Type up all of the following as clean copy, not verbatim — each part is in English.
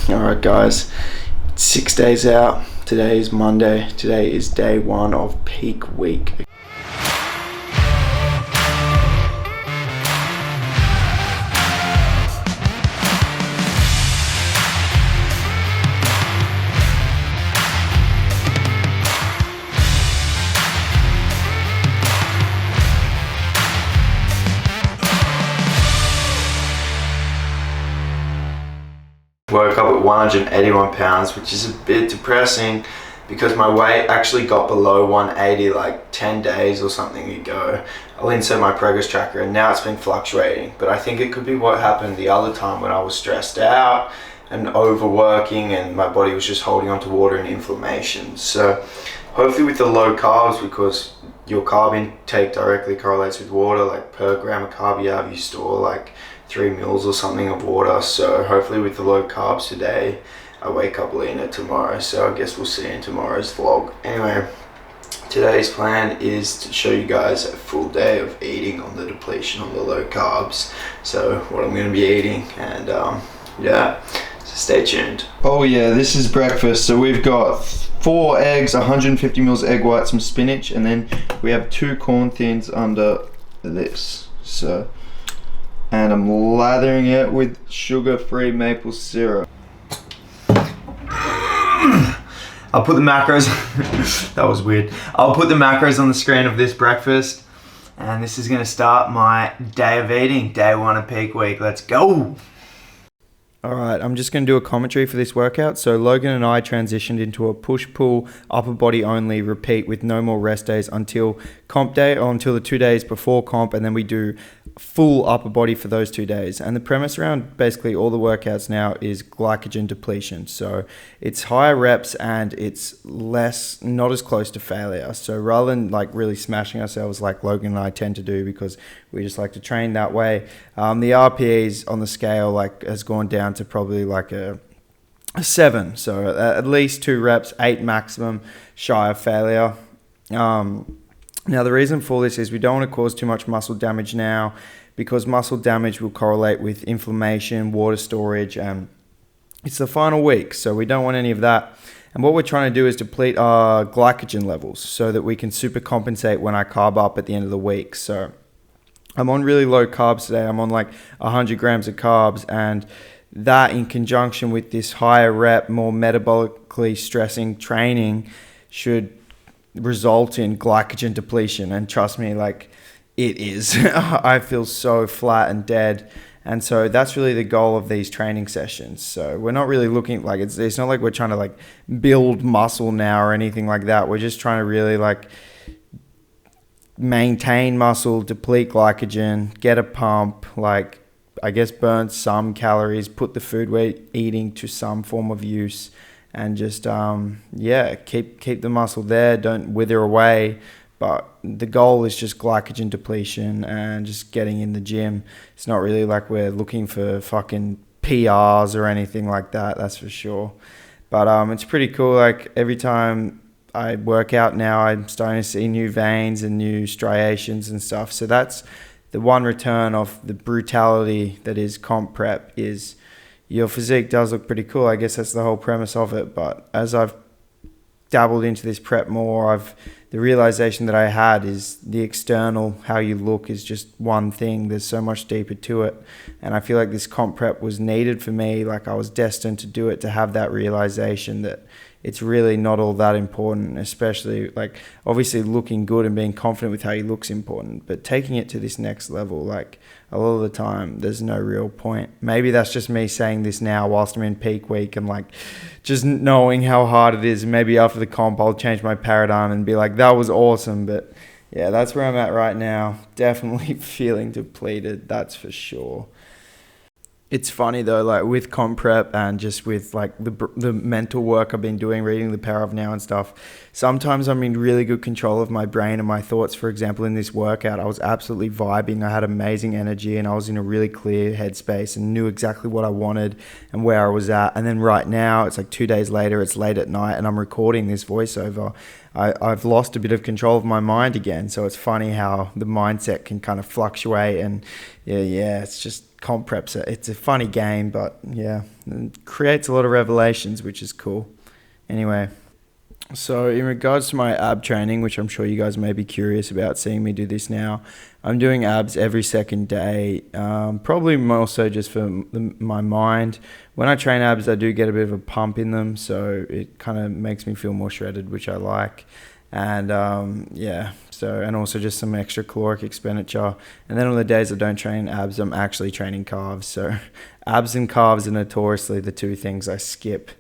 Alright guys, it's 6 days out. Today is Monday. Today is day one of peak week. Woke up at 181 pounds, which is a bit depressing because my weight actually got below 180 like 10 days or something ago. I'll insert my progress tracker and now it's been fluctuating, but I think it could be what happened the other time when I was stressed out and overworking and my body was just holding on to water and inflammation. So hopefully with the low carbs, because your carb intake directly correlates with water, like per gram of carb you have, you store like 3 mils or something of water. So hopefully with the low carbs today, I wake up leaner tomorrow. So I guess we'll see in tomorrow's vlog. Anyway, today's plan is to show you guys a full day of eating on the depletion on the low carbs. So what I'm going to be eating, and yeah, so stay tuned. Oh yeah, this is breakfast. So we've got 4 eggs, 150 mils egg white, some spinach, and then we have 2 corn thins under this. So, and I'm lathering it with sugar-free maple syrup. I'll put the macros, that was weird. I'll put the macros on the screen of this breakfast, and this is gonna start my day of eating, day one of peak week. Let's go. Alright, I'm just going to do a commentary for this workout. So Logan and I transitioned into a push-pull, upper body only repeat with no more rest days until comp day, or until the 2 days before comp, and then we do full upper body for those 2 days. And the premise around basically all the workouts now is glycogen depletion. So it's higher reps and it's less, not as close to failure. So rather than like really smashing ourselves like Logan and I tend to do, because we just like to train that way, the RPEs on the scale like has gone down to probably like a 7. So at least 2 reps, 8 maximum, shy of failure. Now the reason for this is we don't want to cause too much muscle damage now, because muscle damage will correlate with inflammation, water storage, and it's the final week, so we don't want any of that. And what we're trying to do is deplete our glycogen levels so that we can super compensate when I carb up at the end of the week. So I'm on really low carbs today. I'm on like 100 grams of carbs, and that in conjunction with this higher rep, more metabolically stressing training should result in glycogen depletion. And trust me, like it is. I feel so flat and dead, and so that's really the goal of these training sessions. So we're not really looking like it's not like we're trying to like build muscle now or anything like that. We're just trying to really like maintain muscle, deplete glycogen, get a pump, like I guess burn some calories, put the food we're eating to some form of use, and just yeah, keep the muscle there, don't wither away. But the goal is just glycogen depletion and just getting in the gym. It's not really like we're looking for fucking PRs or anything like that, that's for sure. But it's pretty cool. Like every time I work out now, I'm starting to see new veins and new striations and stuff. So that's the one return of the brutality that is comp prep, is your physique does look pretty cool. I guess that's the whole premise of it. But as I've dabbled into this prep more, the realization that I had is the external, how you look, is just one thing. There's so much deeper to it. And I feel like this comp prep was needed for me. Like I was destined to do it, to have that realization that it's really not all that important, especially like obviously looking good and being confident with how you look's important, but taking it to this next level, like a lot of the time there's no real point. Maybe that's just me saying this now whilst I'm in peak week and like just knowing how hard it is. Maybe after the comp I'll change my paradigm and be like, that was awesome. But yeah, that's where I'm at right now. Definitely feeling depleted, that's for sure. It's funny though, like with comp prep and just with like the mental work I've been doing, reading The Power of Now and stuff, sometimes I'm in really good control of my brain and my thoughts. For example, in this workout, I was absolutely vibing. I had amazing energy and I was in a really clear headspace and knew exactly what I wanted and where I was at. And then right now, it's like 2 days later, it's late at night and I'm recording this voiceover. I've lost a bit of control of my mind again. So it's funny how the mindset can kind of fluctuate, and yeah, it's just comp preps. It's a funny game, but yeah, it creates a lot of revelations, which is cool. Anyway, so in regards to my ab training, which I'm sure you guys may be curious about seeing me do this now, I'm doing abs every second day, probably more so just for my mind. When I train abs, I do get a bit of a pump in them, so it kind of makes me feel more shredded, which I like. And and also just some extra caloric expenditure. And then on the days I don't train abs, I'm actually training calves. So abs and calves are notoriously the two things I skip.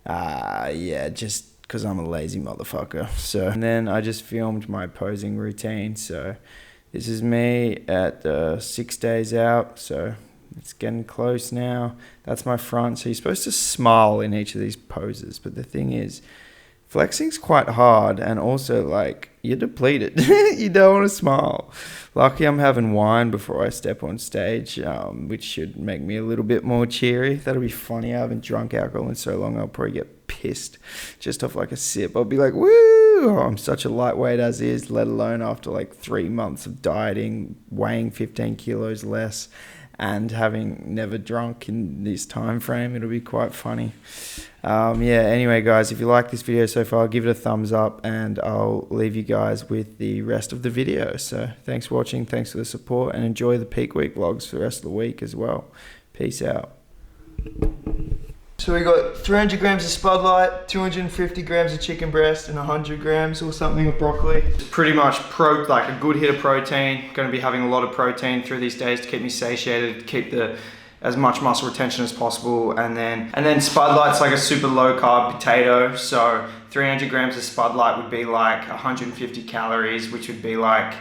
Just because I'm a lazy motherfucker. So, and then I just filmed my posing routine. So this is me at 6 days out. So it's getting close now. That's my front. So you're supposed to smile in each of these poses. But the thing is, flexing's quite hard, and also like you're depleted. You don't want to smile. Lucky I'm having wine before I step on stage, which should make me a little bit more cheery. That'll be funny. I haven't drunk alcohol in so long, I'll probably get pissed just off like a sip. I'll be like, woo, I'm such a lightweight as is, let alone after like 3 months of dieting, weighing 15 kilos less, and having never drunk in this time frame. It'll be quite funny. Anyway guys, if you like this video so far, give it a thumbs up, and I'll leave you guys with the rest of the video. So thanks for watching, thanks for the support, and enjoy the peak week vlogs for the rest of the week as well. Peace out. So we got 300 grams of spudlight, 250 grams of chicken breast, and 100 grams or something of broccoli. Pretty much like a good hit of protein. Going to be having a lot of protein through these days to keep me satiated, keep as much muscle retention as possible. And then spudlight's like a super low carb potato. So 300 grams of spudlight would be like 150 calories, which would be like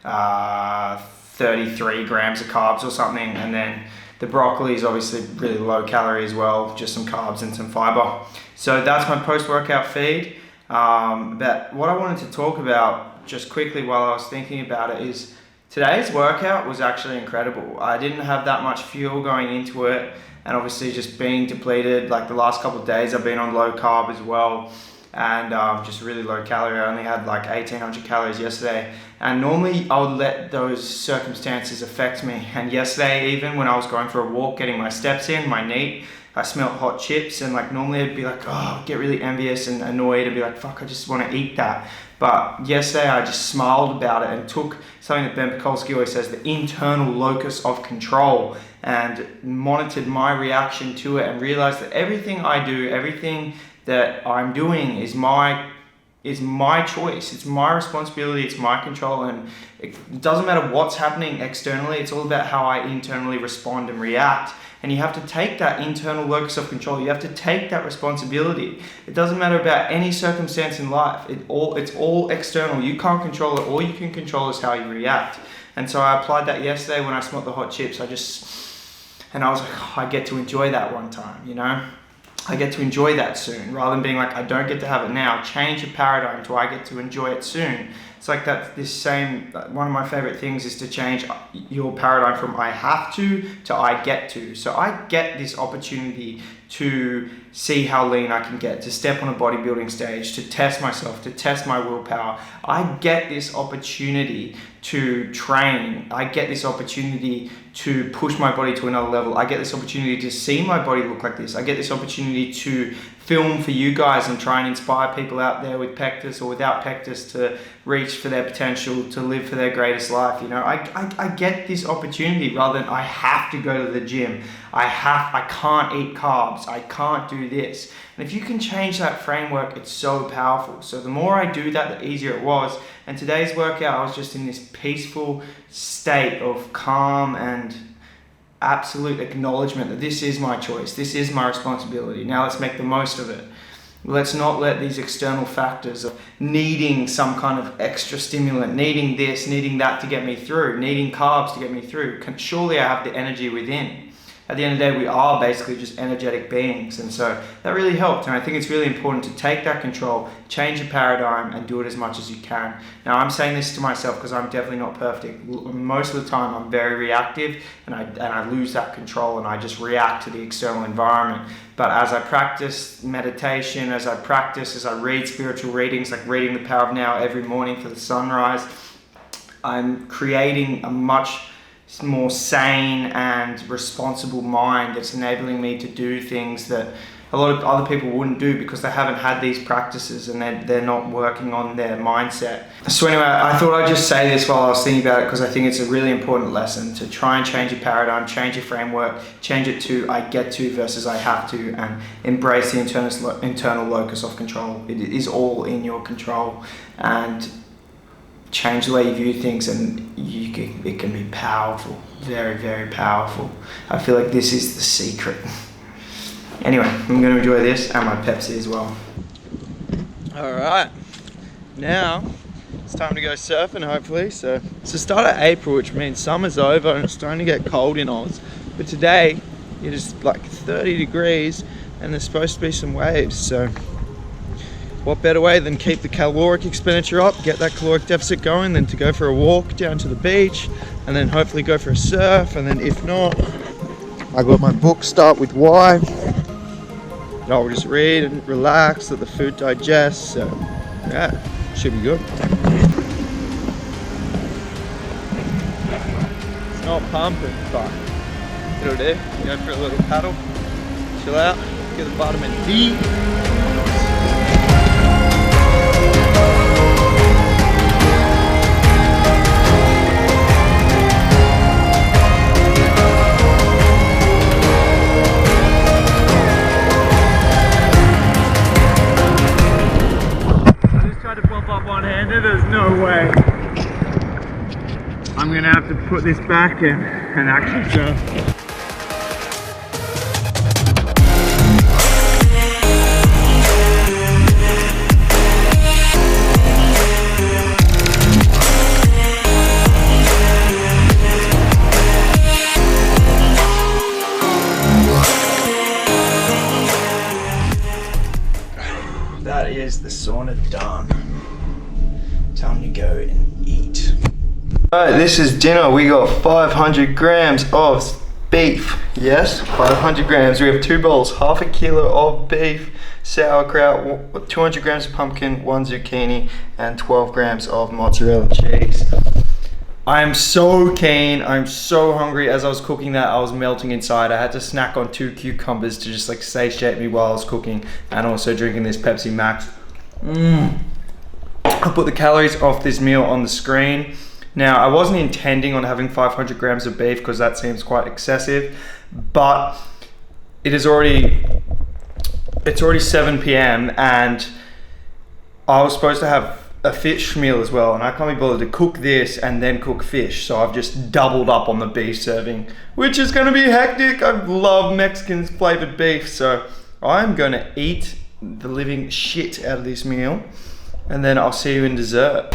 33 grams of carbs or something. And then the broccoli is obviously really low calorie as well, just some carbs and some fiber. So that's my post-workout feed. But what I wanted to talk about just quickly while I was thinking about it is today's workout was actually incredible. I didn't have that much fuel going into it, and obviously just being depleted, like the last couple of days I've been on low carb as well, and just really low calorie. I only had like 1,800 calories yesterday, and normally I would let those circumstances affect me. And yesterday, even when I was going for a walk, getting my steps in, my NEAT, I smelled hot chips, and like normally I'd be like, I'd get really envious and annoyed and be like, fuck, I just want to eat that. But yesterday I just smiled about it and took something that Ben Pakulski always says, the internal locus of control, and monitored my reaction to it, and realized that everything I do, everything that I'm doing is my choice. It's my responsibility, it's my control, and it doesn't matter what's happening externally, it's all about how I internally respond and react. And you have to take that internal locus of control. You have to take that responsibility. It doesn't matter about any circumstance in life. It's all external. You can't control it. All you can control is how you react. And so I applied that yesterday when I smelled the hot chips. I was like, I get to enjoy that one time, you know? I get to enjoy that soon, rather than being like, I don't get to have it now. Change your paradigm to I get to enjoy it soon. It's like that. One of my favorite things is to change your paradigm from I have to I get to. So I get this opportunity to see how lean I can get, to step on a bodybuilding stage, to test myself, to test my willpower. I get this opportunity to train. I get this opportunity to push my body to another level. I get this opportunity to see my body look like this. I get this opportunity to film for you guys and try and inspire people out there with pectus or without pectus to reach for their potential, to live for their greatest life. You know, I get this opportunity rather than I have to go to the gym. I can't eat carbs. I can't do this. And if you can change that framework, it's so powerful. So the more I do that, the easier it was. And today's workout, I was just in this peaceful state of calm and absolute acknowledgement that this is my choice. This is my responsibility. Now let's make the most of it. Let's not let these external factors of needing some kind of extra stimulant, needing this, needing that to get me through, needing carbs to get me through. Surely I have the energy within. at the end of the day, we are basically just energetic beings. And so that really helped. And I think it's really important to take that control, change your paradigm, and do it as much as you can. Now, I'm saying this to myself because I'm definitely not perfect. Most of the time, I'm very reactive, and I lose that control, and I just react to the external environment. But as I practice meditation, as I read spiritual readings, like reading The Power of Now every morning for the sunrise, I'm creating a much more sane and responsible mind that's enabling me to do things that a lot of other people wouldn't do because they haven't had these practices and they're not working on their mindset. So anyway, I thought I'd just say this while I was thinking about it, because I think it's a really important lesson to try and change your paradigm, change your framework, change it to I get to versus I have to, and embrace the internal locus of control. It is all in your control, and change the way you view things, and it can be powerful, very, very powerful. I feel like this is the secret. Anyway, I'm going to enjoy this and my Pepsi as well. Alright, now it's time to go surfing hopefully. So it's the start of April, which means summer's over and it's starting to get cold in Oz. But today it is like 30 degrees and there's supposed to be some waves. So what better way than keep the caloric expenditure up, get that caloric deficit going, than to go for a walk down to the beach and then hopefully go for a surf. And then if not, I got my book, Start With Why. I'll just read and relax, let the food digest. So yeah, should be good. It's not pumping, but it'll do. Go for a little paddle, chill out, get the vitamin D. There's no way. I'm gonna have to put this back in and actually surf. That is the sauna done. Time to go and eat. Alright, this is dinner. We got 500 grams of beef. Yes, 500 grams. We have 2 bowls, half a kilo of beef, sauerkraut, 200 grams of pumpkin, 1 zucchini, and 12 grams of mozzarella cheese. I'm so keen. I'm so hungry. As I was cooking that, I was melting inside. I had to snack on 2 cucumbers to just like satiate me while I was cooking, and also drinking this Pepsi Max. I put the calories off this meal on the screen. Now, I wasn't intending on having 500 grams of beef because that seems quite excessive, but it's already 7 p.m. and I was supposed to have a fish meal as well, and I can't be bothered to cook this and then cook fish, so I've just doubled up on the beef serving, which is going to be hectic. I love Mexican flavored beef, so I'm going to eat the living shit out of this meal. And then I'll see you in dessert.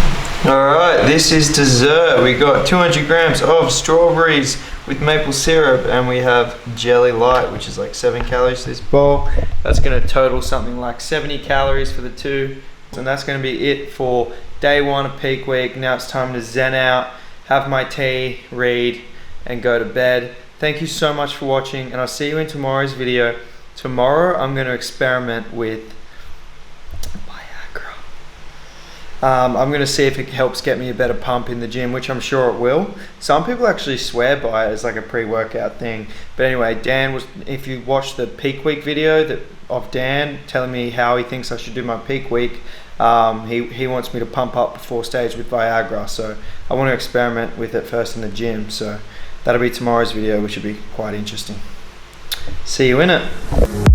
Alright, this is dessert. We got 200 grams of strawberries with maple syrup, and we have jelly light, which is like 7 calories to this bowl. That's going to total something like 70 calories for the 2. And that's going to be it for day 1 of peak week. Now it's time to zen out, have my tea, read, and go to bed. Thank you so much for watching, and I'll see you in tomorrow's video. Tomorrow I'm going to experiment with I'm going to see if it helps get me a better pump in the gym, which I'm sure it will. Some people actually swear by it as like a pre-workout thing. But anyway, Dan if you watch the peak week video of Dan telling me how he thinks I should do my peak week, he wants me to pump up before stage with Viagra. So I want to experiment with it first in the gym. So that'll be tomorrow's video, which will be quite interesting. See you in it.